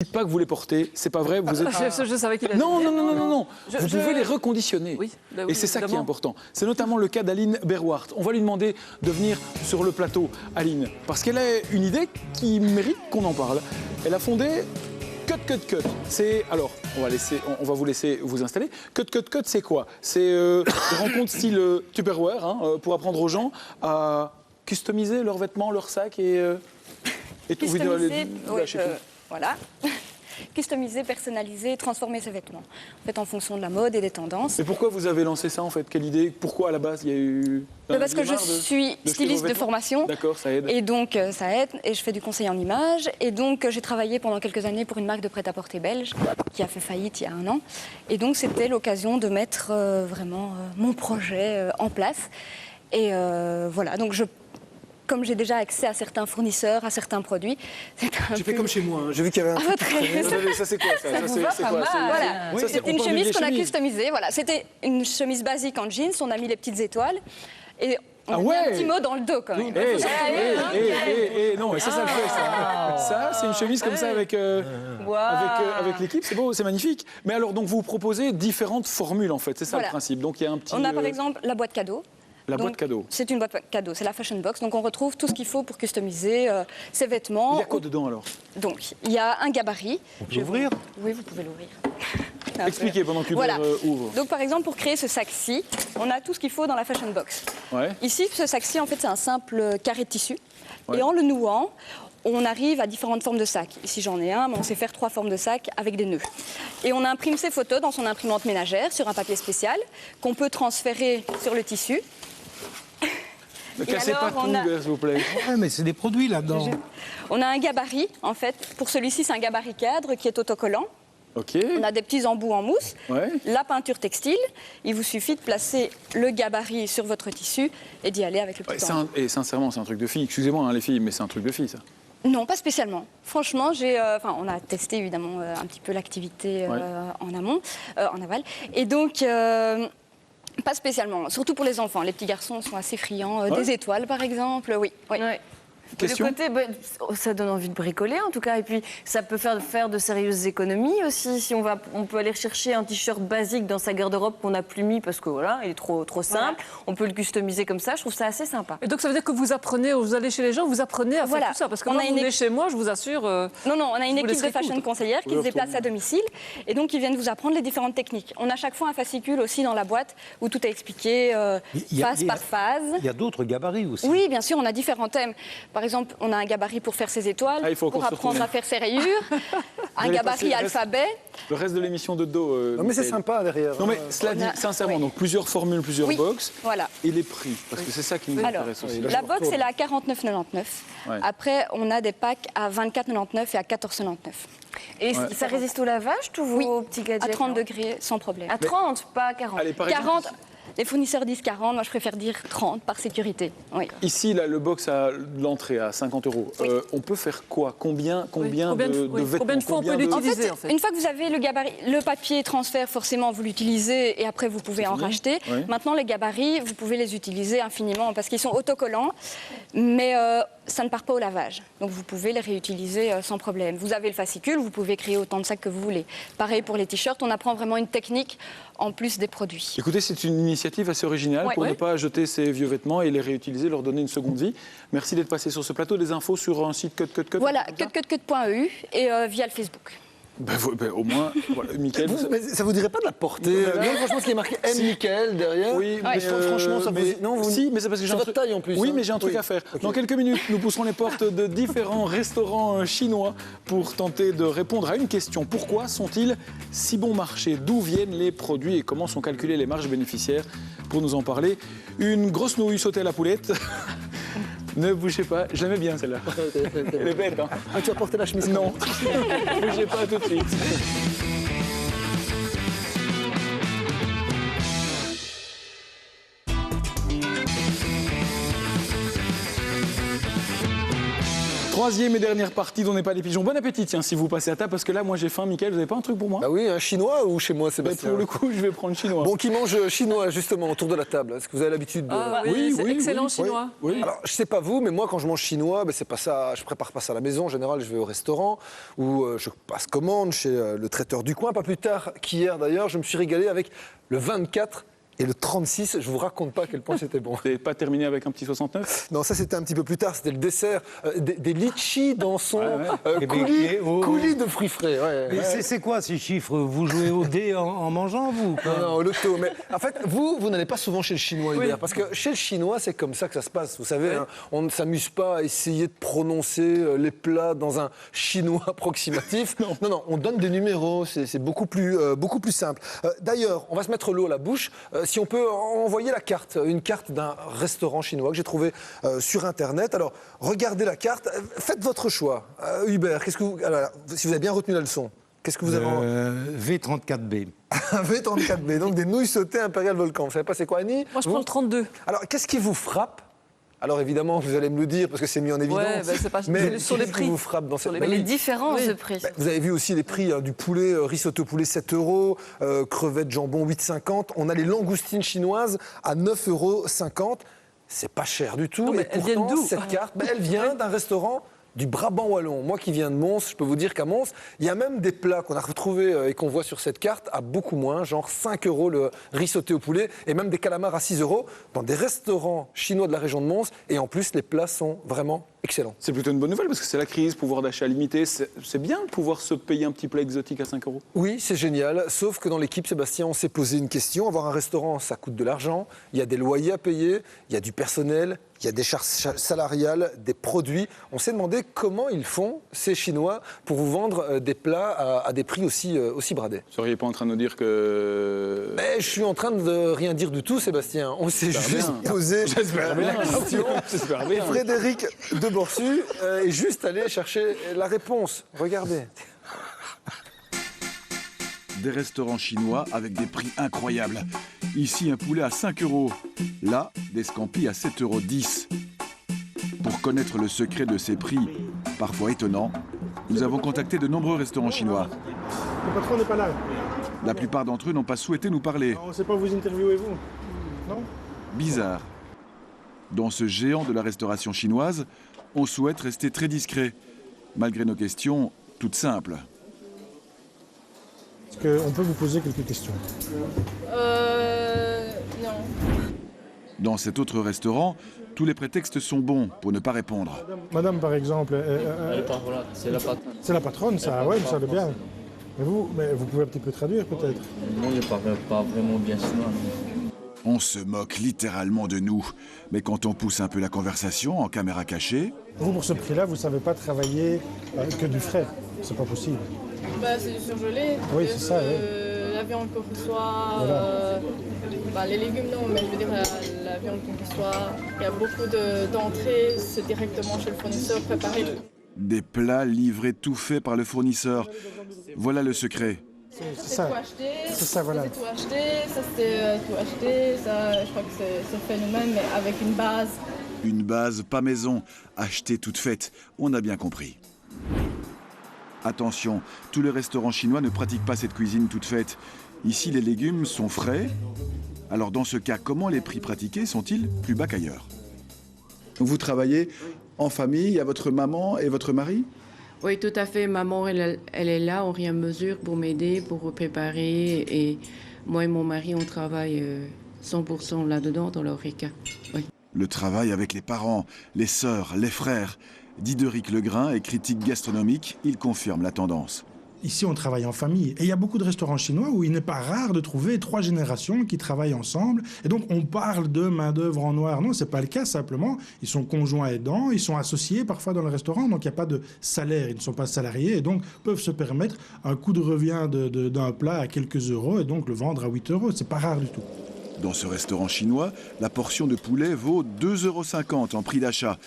Dites pas que vous les portez, c'est pas vrai. Vous êtes... Je savais qu'il allait Non, dire. non, non, non, non. Je- Vous je- pouvez les reconditionner. Oui, bah Et oui, c'est ça qui est évidemment. important. C'est notamment le cas d'Aline Berwart. On va lui demander de venir sur le plateau, Aline, parce qu'elle a une idée qui mérite qu'on en parle. Elle a fondé Cut. C'est alors, on va vous laisser vous installer. Cut, c'est quoi? C'est des rencontres style Tupperware pour apprendre aux gens à customiser leurs vêtements, leurs sacs et tout. Customiser, Là, je sais plus. voilà. Customiser, personnaliser, transformer ses vêtements. En fait, en fonction de la mode et des tendances. Et pourquoi vous avez lancé ça en fait? Quelle idée? Pourquoi à la base il y a eu... Parce que je marre de suis jeter vos styliste de vêtements? formation. D'accord, ça aide. Et donc, ça aide. Et je fais du conseil en images. Et donc, j'ai travaillé pendant quelques années pour une marque de prêt-à-porter belge qui a fait faillite il y a 1 an. Et donc, c'était l'occasion de mettre vraiment mon projet en place. Et voilà. Donc, comme j'ai déjà accès à certains fournisseurs, à certains produits, c'est un J'ai fait peu... comme chez moi, hein. J'ai vu qu'il y avait un À truc votre qui traînait. aise. Ça c'est quoi ça? Ça vous va c'est pas quoi? mal. Voilà. Oui, C'était on une parle de chemise vieille qu'on a chemise. customisée. Voilà. C'était une chemise basique en jeans. On a mis les petites étoiles. Et on a Ah mis ouais. un petit mot dans le dos quand même. Non, mais ça le fait, ça. Ça, c'est une chemise comme ça avec l'équipe, c'est beau, c'est magnifique. Mais alors, donc, vous proposez différentes formules, en fait, c'est ça Voilà. le principe. Donc, il y a un petit... On a par exemple la boîte cadeau. la Donc, boîte cadeau. C'est une boîte cadeau, c'est la fashion box. Donc on retrouve tout ce qu'il faut pour customiser ses vêtements. Il y a quoi dedans, alors? Donc il y a un gabarit. On peut l'ouvrir? Oui, vous pouvez l'ouvrir. Expliquez pendant qu'Hubert Voilà. ouvre. Donc par exemple pour créer ce sac-ci, on a tout ce qu'il faut dans la fashion box. Ouais. Ici, ce sac-ci, en fait, c'est un simple carré de tissu. Ouais. Et en le nouant, on arrive à différentes formes de sacs. Ici, j'en ai un, mais on sait faire 3 formes de sacs avec des nœuds. Et on imprime ces photos dans son imprimante ménagère sur un papier spécial qu'on peut transférer sur le tissu. Ne Et cassez alors, pas tout, on a- Hubert, s'il vous plaît. Ouais, mais c'est des produits là-dedans. On a un gabarit, en fait. Pour celui-ci, c'est un gabarit cadre qui est autocollant. Ok. On a des petits embouts en mousse. Ouais. La peinture textile. Il vous suffit de placer le gabarit sur votre tissu et d'y aller avec le Ouais, petit embout. et sincèrement, c'est un truc de fille. Excusez-moi, hein, les filles, mais c'est un truc de fille, ça. Non, pas spécialement. Franchement, on a testé évidemment un petit peu l'activité Ouais. en amont, en aval. Et donc, pas spécialement. Surtout pour les enfants. Les petits garçons sont assez friands. Ouais. Des étoiles, par exemple. Oui. oui. Ouais. Question? Le côté, ça donne envie de bricoler en tout cas, et puis ça peut faire de sérieuses économies aussi. Si on peut aller chercher un t-shirt basique dans sa garde-robe qu'on n'a plus mis parce que voilà, il est trop simple. On peut le customiser comme ça. Je trouve ça assez sympa. Et donc ça veut dire que vous apprenez, vous allez chez les gens, vous apprenez à Voilà. faire tout ça. Parce que On moi, a vous une venez chez moi, je vous assure. Non, on a une vous équipe laisserez de fashion tout. conseillères qui se déplace à domicile et donc ils viennent vous apprendre les différentes techniques. On a chaque fois un fascicule aussi dans la boîte où tout est expliqué phase par phase. Il y a d'autres gabarits aussi. Oui, bien sûr, on a différents thèmes. Par exemple, on a un gabarit pour faire ses étoiles, Ah, il faut encore pour se apprendre retourner. à faire ses rayures, un allez gabarit passer le reste- alphabet. Le reste de l'émission de dos. Non, mais c'est Michael. sympa derrière. Non, mais hein. cela dit, On a- sincèrement, oui. donc plusieurs formules, plusieurs Oui, box. voilà. Et les prix, parce que c'est ça qui nous Alors, intéresse aussi. là, la je box, retourne. elle est à 49,99. Ouais. Après, on a des packs à 24,99 et à 14,99. Et ça résiste au lavage, tous vos Oui, petits gadgets à 30 là degrés, sans problème. À 30, pas à 40. Allez, par 40, exemple, les fournisseurs disent 40, moi je préfère dire 30 par sécurité. Oui. ici, là, le box à l'entrée à 50 €. Oui. On peut faire quoi? Combien Combien de- de oui, vêtements? combien de fois on peut Combien de- l'utiliser? En fait, une fois que vous avez le gabarit, le papier transfert, forcément, vous l'utilisez et après, vous pouvez en fini. racheter. Oui. Maintenant, les gabarits, vous pouvez les utiliser infiniment parce qu'ils sont autocollants, mais ça ne part pas au lavage. Donc, vous pouvez les réutiliser sans problème. Vous avez le fascicule, vous pouvez créer autant de sacs que vous voulez. Pareil pour les t-shirts, on apprend vraiment une technique en plus des produits. Écoutez, c'est une initiative assez originale Ouais. pour ne Ouais. pas jeter ces vieux vêtements et les réutiliser, leur donner une seconde vie. Merci d'être passé sur ce plateau. Des infos sur un site Cut. Voilà, cutcutcut.eu et via le Facebook. Au moins, voilà, Mickaël, vous- Mais ça vous dirait pas de la porter Non, franchement, ce qui est marqué M. Michael derrière. Oui, Ouais. mais franchement, ça vous... mais- Non, vous... Si, mais c'est parce que j'ai C'est un votre truc... taille en plus. Oui, hein. mais j'ai un truc Oui. à faire. Ok. Dans quelques minutes, nous pousserons les portes de différents restaurants chinois pour tenter de répondre à une question. Pourquoi sont-ils si bon marché? D'où viennent les produits et comment sont calculées les marges bénéficiaires? Pour nous en parler, une grosse nouille sautée à la poulette. Ne bougez pas, je l'aimais bien celle-là. Elle est bête, hein? Ah, tu as porté la chemise Non, ne bougez pas tout de suite. Troisième et dernière partie dont n'est pas les pigeons. Bon appétit, tiens, si vous passez à table, parce que là, moi, j'ai faim. Mickaël, vous n'avez pas un truc pour moi? Bah oui, un chinois ou chez moi, Mais Sébastien? pour le coup, je vais prendre chinois. Bon, qui mange chinois, justement, autour de la table? Est-ce que vous avez l'habitude de... Oui, c'est excellent chinois. Oui. Alors, je sais pas vous, mais moi, quand je mange chinois, c'est pas ça. Je prépare pas ça à la maison. En général, je vais au restaurant ou je passe commande chez le traiteur du coin. Pas plus tard qu'hier, d'ailleurs, je me suis régalé avec le 24 et le 36. Je vous raconte pas à quel point c'était bon. Vous n'avez pas terminé avec un petit 69? Non, ça c'était un petit peu plus tard. C'était le dessert des litchis dans son mais- coulis de fruits frais. Ouais, Mais ouais. c'est quoi ces chiffres? Vous jouez au dé en mangeant, vous quoi? Non, au loto. Mais en fait, vous n'allez pas souvent chez le Chinois, Hubert, parce que chez le Chinois, c'est comme ça que ça se passe. Vous savez, hein, on ne s'amuse pas à essayer de prononcer les plats dans un chinois approximatif. Non, on donne des numéros. C'est beaucoup plus simple. D'ailleurs, on va se mettre l'eau à la bouche. Si on peut envoyer la carte, une carte d'un restaurant chinois que j'ai trouvé sur Internet. Alors, regardez la carte. Faites votre choix. Hubert, alors, si vous avez bien retenu la leçon, qu'est-ce que vous avez en... V34B. Un V34B, donc des nouilles sautées Impérial Volcan. Vous savez pas c'est quoi, Annie? Moi, je prends le 32. Alors, qu'est-ce qui vous frappe? Alors, évidemment, vous allez me le dire parce que c'est mis en évidence. Ouais, c'est pas mais sur les qu'est-ce prix. qui vous frappe dans cette... Mais les différences de prix. Vous avez vu aussi les prix du poulet, risotto poulet 7 €, crevettes jambon 8,50 €. On a les langoustines chinoises à 9,50 €. C'est pas cher du tout. Non, mais et elles viennent pourtant, d'où? cette carte, elle vient d'un restaurant du Brabant wallon. Moi qui viens de Mons, je peux vous dire qu'à Mons, il y a même des plats qu'on a retrouvés et qu'on voit sur cette carte à beaucoup moins, genre 5 € le riz sauté au poulet et même des calamars à 6 € dans des restaurants chinois de la région de Mons. Et en plus, les plats sont vraiment excellents. C'est plutôt une bonne nouvelle parce que c'est la crise, pouvoir d'achat limité. C'est bien de pouvoir se payer un petit plat exotique à 5 €. Oui, c'est génial. Sauf que dans l'équipe, Sébastien, on s'est posé une question. Avoir un restaurant, ça coûte de l'argent. Il y a des loyers à payer, il y a du personnel, il y a des charges salariales, des produits. On s'est demandé comment ils font, ces Chinois, pour vous vendre des plats à des prix aussi bradés. Vous seriez pas en train de nous dire que... Mais je suis en train de rien dire du tout, Sébastien. On s'est J'espère juste bien. posé J'espère la bien. question. J'espère bien. Frédéric de Borsu est juste allé chercher la réponse. Regardez. Des restaurants chinois avec des prix incroyables. Ici, un poulet à 5 €. Là, des scampis à 7,10 €. Pour connaître le secret de ces prix, parfois étonnants, nous avons contacté de nombreux restaurants chinois. Le patron n'est pas là. La plupart d'entre eux n'ont pas souhaité nous parler. On ne sait pas vous interviewer, vous. Non? Bizarre. Dans ce géant de la restauration chinoise, on souhaite rester très discret, malgré nos questions toutes simples. Est-ce qu'on peut vous poser quelques questions? Non. Dans cet autre restaurant, tous les prétextes sont bons pour ne pas répondre. Madame, par exemple, C'est la patronne. c'est la patronne, ça, ouais, vous savez bien. Mais vous pouvez un petit peu traduire, peut-être? Non, je parle pas vraiment bien chinois. On se moque littéralement de nous. Mais quand on pousse un peu la conversation en caméra cachée, Vous, pour ce prix-là, vous ne savez pas travailler que du frais. C'est pas possible. C'est du surgelé. Oui, c'est ça, oui. La viande qu'on reçoit, Voilà. les légumes non, mais je veux dire la viande qu'on reçoit. Il y a beaucoup d'entrées, c'est directement chez le fournisseur préparé. des plats livrés tout faits par le fournisseur. Voilà le secret. C'est C'est ça. tout acheté, C'est ça, voilà. c'est tout acheté, ça c'était tout acheté, ça je crois que c'est fait nous-mêmes, mais avec une base. Une base pas maison, achetée toute faite. On a bien compris. Attention, tous les restaurants chinois ne pratiquent pas cette cuisine toute faite. Ici, les légumes sont frais. Alors dans ce cas, comment les prix pratiqués sont-ils plus bas qu'ailleurs? Vous travaillez en famille, il y a votre maman et votre mari? Oui, tout à fait. Maman, elle est là en rien mesure pour m'aider, pour préparer. Et moi et mon mari, on travaille 100% là-dedans, dans l'Horeca. Oui. Le travail avec les parents, les sœurs, les frères. Diderich Legrain est critique gastronomique, il confirme la tendance. Ici, on travaille en famille. Et il y a beaucoup de restaurants chinois où il n'est pas rare de trouver 3 générations qui travaillent ensemble. Et donc, on parle de main-d'œuvre en noir. Non, ce n'est pas le cas, simplement. Ils sont conjoints aidants, ils sont associés parfois dans le restaurant. Donc, il n'y a pas de salaire. Ils ne sont pas salariés et donc peuvent se permettre un coût de revient d'un plat à quelques euros et donc le vendre à 8 €. Ce n'est pas rare du tout. Dans ce restaurant chinois, la portion de poulet vaut 2,50 € en prix d'achat.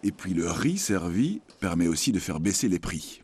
Et puis le riz servi permet aussi de faire baisser les prix.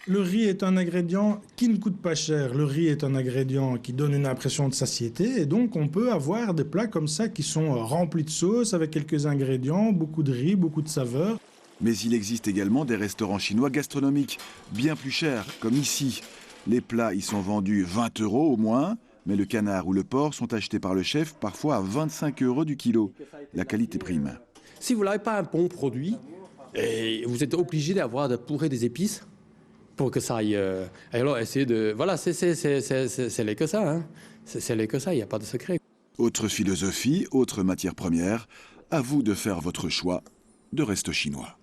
Le riz est un ingrédient qui ne coûte pas cher. Le riz est un ingrédient qui donne une impression de satiété. Et donc, on peut avoir des plats comme ça qui sont remplis de sauce avec quelques ingrédients, beaucoup de riz, beaucoup de saveurs. Mais il existe également des restaurants chinois gastronomiques, bien plus chers, comme ici. Les plats y sont vendus 20 € au moins, mais le canard ou le porc sont achetés par le chef parfois à 25 € du kilo. La qualité prime. Si vous n'avez pas un bon produit, et vous êtes obligé de pourrer des épices pour que ça aille. Et alors, essayez de. Voilà, c'est les que ça. Hein. C'est les que ça, il n'y a pas de secret. Autre philosophie, autre matière première. À vous de faire votre choix de resto chinois.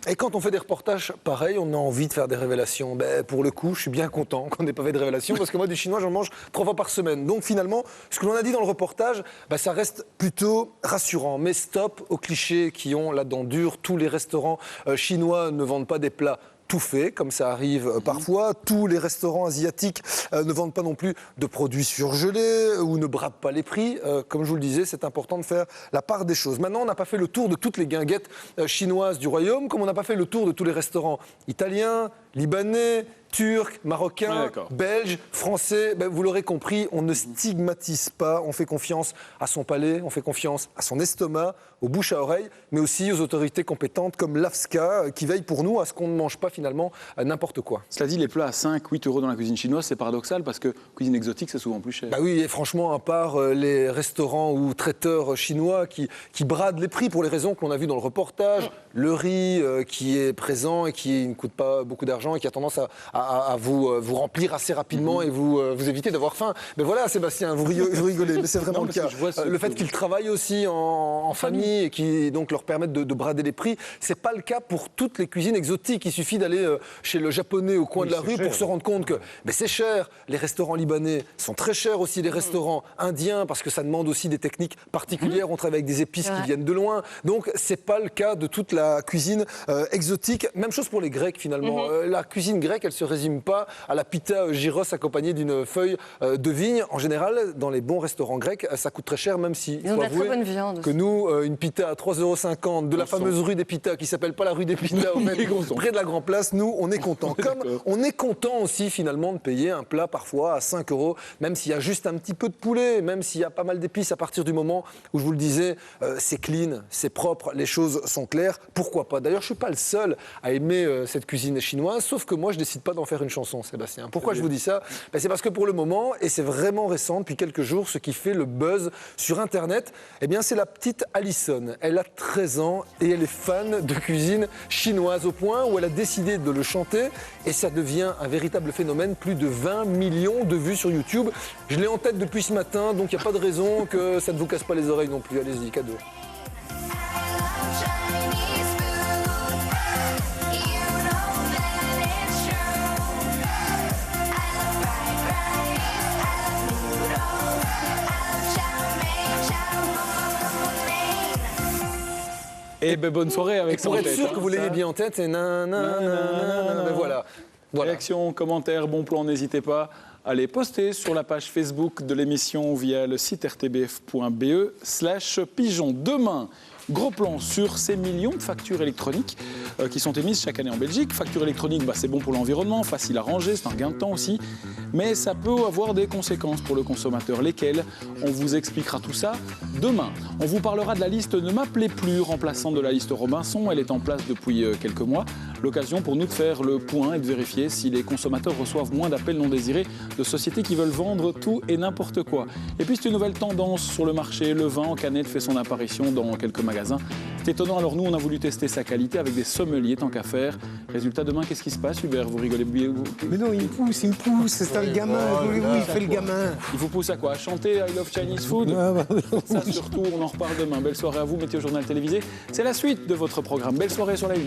Et quand on fait des reportages pareils, on a envie de faire des révélations. Pour le coup, je suis bien content qu'on n'ait pas fait de révélations parce que moi, du chinois, j'en mange 3 fois par semaine. Donc finalement, ce que l'on a dit dans le reportage, ça reste plutôt rassurant. Mais stop aux clichés qui ont la dent dure. Tous les restaurants chinois ne vendent pas des plats tout fait, comme ça arrive parfois. Tous les restaurants asiatiques ne vendent pas non plus de produits surgelés ou ne bradent pas les prix. Comme je vous le disais, c'est important de faire la part des choses. Maintenant, on n'a pas fait le tour de toutes les guinguettes chinoises du royaume, comme on n'a pas fait le tour de tous les restaurants italiens, libanais, turcs, marocains, belges, français. Vous l'aurez compris, on ne stigmatise pas, on fait confiance à son palais, on fait confiance à son estomac, aux bouches à oreille, mais aussi aux autorités compétentes comme l'AFSCA qui veillent pour nous à ce qu'on ne mange pas finalement n'importe quoi. Cela dit, les plats à 5-8 € dans la cuisine chinoise, c'est paradoxal parce que cuisine exotique, c'est souvent plus cher. Oui, et franchement, à part les restaurants ou traiteurs chinois qui bradent les prix pour les raisons qu'on a vues dans le reportage, le riz qui est présent et qui ne coûte pas beaucoup d'argent et qui a tendance à vous remplir assez rapidement et vous éviter d'avoir faim. Mais voilà, Sébastien, vous rigolez, mais c'est vraiment le cas. Le fait qu'ils travaillent aussi en famille et qui donc leur permettent de brader les prix, c'est pas le cas pour toutes les cuisines exotiques. Il suffit d'aller chez le japonais au coin de la rue pour se rendre compte que c'est cher. Les restaurants libanais sont très chers aussi, les restaurants indiens, parce que ça demande aussi des techniques particulières. On travaille avec des épices qui viennent de loin. Donc c'est pas le cas de toute la cuisine exotique. Même chose pour les Grecs finalement. La cuisine grecque, elle se résume pas à la pita gyros accompagnée d'une feuille de vigne. En général, dans les bons restaurants grecs, ça coûte très cher, même si ils ont de la très bonne viande que nous, une pita à 3,50 € de la fameuse rue des Pitas, qui s'appelle pas la rue des Pitas, près de la Grand Place, nous, on est content. Comme on est content aussi finalement de payer un plat parfois à 5 €, même s'il y a juste un petit peu de poulet, même s'il y a pas mal d'épices, à partir du moment où, je vous le disais, c'est clean, c'est propre, les choses sont claires. Pourquoi pas? D'ailleurs, je suis pas le seul à aimer cette cuisine chinoise, sauf que moi, je décide pas d'en faire une chanson, Sébastien. Pourquoi je vous dis ça? C'est parce que pour le moment, et c'est vraiment récent, depuis quelques jours, ce qui fait le buzz sur Internet, c'est la petite Alison. Elle a 13 ans et elle est fan de cuisine chinoise au point où elle a décidé de le chanter et ça devient un véritable phénomène. Plus de 20 millions de vues sur YouTube. Je l'ai en tête depuis ce matin, donc il n'y a pas de raison que ça ne vous casse pas les oreilles non plus. Allez-y, cadeau. Et bonne soirée avec ça. Pour être sûr que vous l'ayez bien en tête, c'est voilà. Réaction, commentaires, bons plans, n'hésitez pas à les poster sur la page Facebook de l'émission ou via le site rtbf.be/pigeon. Demain, gros plan sur ces millions de factures électroniques qui sont émises chaque année en Belgique. Factures électroniques, c'est bon pour l'environnement, facile à ranger, c'est un gain de temps aussi. Mais ça peut avoir des conséquences pour le consommateur. Lesquelles? On vous expliquera tout ça demain. On vous parlera de la liste Ne m'appelez plus, remplaçant de la liste Robinson. Elle est en place depuis quelques mois. L'occasion pour nous de faire le point et de vérifier si les consommateurs reçoivent moins d'appels non désirés de sociétés qui veulent vendre tout et n'importe quoi. Et puis c'est une nouvelle tendance sur le marché. Le vin en canette fait son apparition dans quelques magasins. C'est étonnant, alors nous on a voulu tester sa qualité avec des sommeliers tant qu'à faire. Résultat, demain qu'est-ce qui se passe, Hubert? Vous rigolez bien? Mais non, il me pousse, c'est un gamin, oui, il fait le gamin. Il vous pousse à quoi? À chanter I Love Chinese Food? Ça surtout, on en reparle demain. Belle soirée à vous, Météo Journal télévisé. C'est la suite de votre programme. Belle soirée sur la 1.